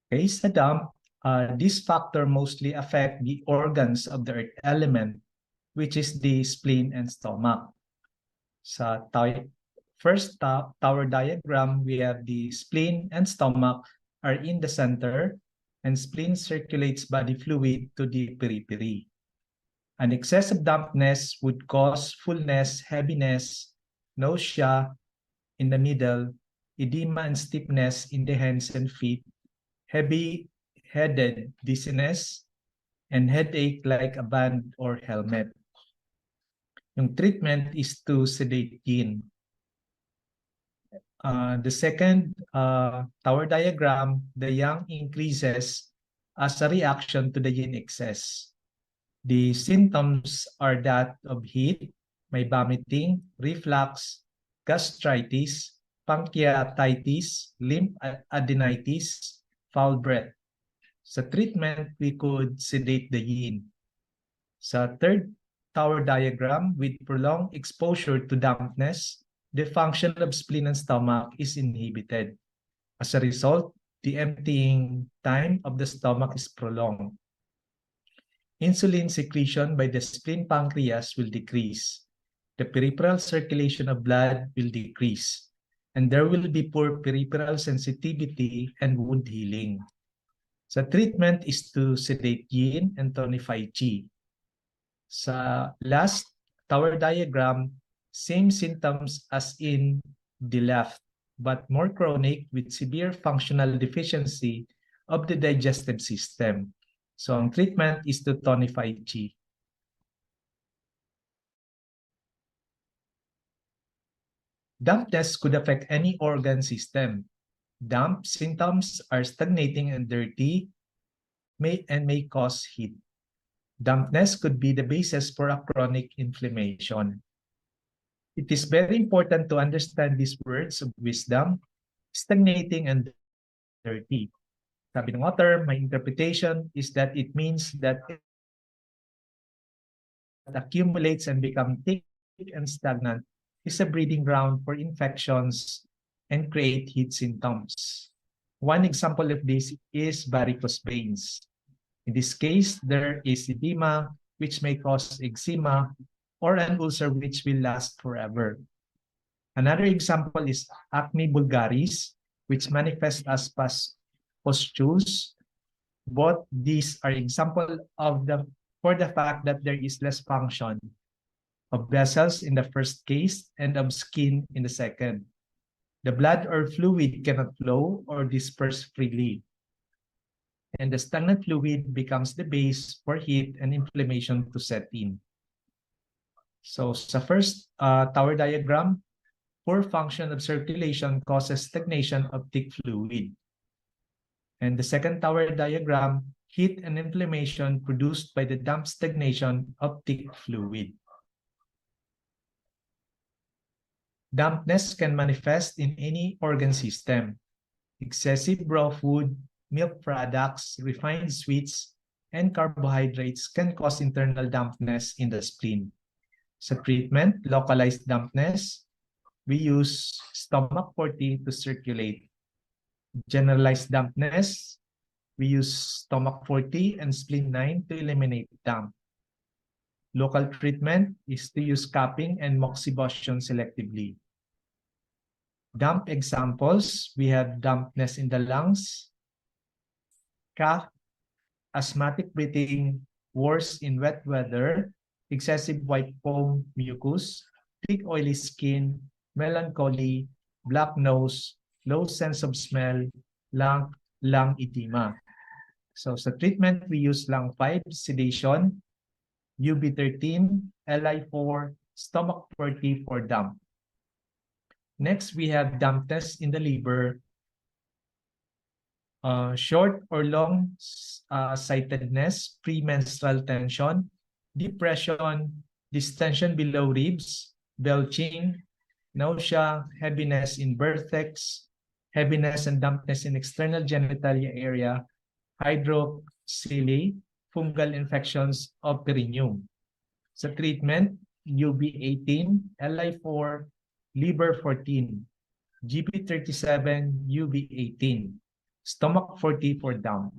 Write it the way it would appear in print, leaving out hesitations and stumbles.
Okay, sa dump, this factor mostly affect the organs of the earth element, which is the spleen and stomach. Sa first tower diagram, we have the spleen and stomach are in the center, and spleen circulates body fluid to the periphery. An excessive dampness would cause fullness, heaviness, nausea in the middle, edema and stiffness in the hands and feet, heavy-headed dizziness, and headache like a band or helmet. Yung treatment is to sedate yin. The second tower diagram, the yang increases as a reaction to the yin excess. The symptoms are that of heat, may vomiting, reflux, gastritis, pancreatitis, lymphadenitis, foul breath. Sa treatment, we could sedate the yin. Sa third tower diagram, with prolonged exposure to dampness, the function of spleen and stomach is inhibited. As a result, the emptying time of the stomach is prolonged. Insulin secretion by the spleen pancreas will decrease. The peripheral circulation of blood will decrease, and there will be poor peripheral sensitivity and wound healing. Sa treatment is to sedate yin and tonify qi. Sa last tower diagram, same symptoms as in the left, but more chronic with severe functional deficiency of the digestive system. So ang treatment is to tonify qi. Dampness could affect any organ system. Damp symptoms are stagnating and dirty may cause heat. Dampness could be the basis for a chronic inflammation. It is very important to understand these words of wisdom, stagnating and dirty. Sabi ng author, my interpretation is that it means that it accumulates and becomes thick and stagnant is a breeding ground for infections and create heat symptoms. One example of this is varicose veins. In this case, there is edema, which may cause eczema, or an ulcer which will last forever. Another example is acne vulgaris, which manifests as pustules. Both these are example of for the fact that there is less function of vessels in the first case and of skin in the second. The blood or fluid cannot flow or disperse freely, and the stagnant fluid becomes the base for heat and inflammation to set in. So sa first tower diagram, poor function of circulation causes stagnation of thick fluid. And the second tower diagram, heat and inflammation produced by the damp stagnation of thick fluid. Dampness can manifest in any organ system. Excessive raw food, milk products, refined sweets, and carbohydrates can cause internal dampness in the spleen. Sa treatment, localized dampness, we use stomach 40 to circulate. Generalized dampness, we use stomach 40 and spleen 9 to eliminate damp. Local treatment is to use cupping and moxibustion selectively. Damp examples, we have dampness in the lungs, cough, asthmatic breathing, worse in wet weather, excessive white foam mucus, thick oily skin, melancholy, black nose, low sense of smell, lung edema. So sa treatment, we use lung 5, sedation, UB13, Li4, stomach 40 for damp. Next, we have dampness in the liver, short or long sightedness, premenstrual tension, depression, distension below ribs, belching, nausea, heaviness in vertex, heaviness and dampness in external genitalia area, hydroxyly, fungal infections of perineum. Sa treatment, UB18, Li4, liver 14, GB37, UB18. stomach for tea for damp.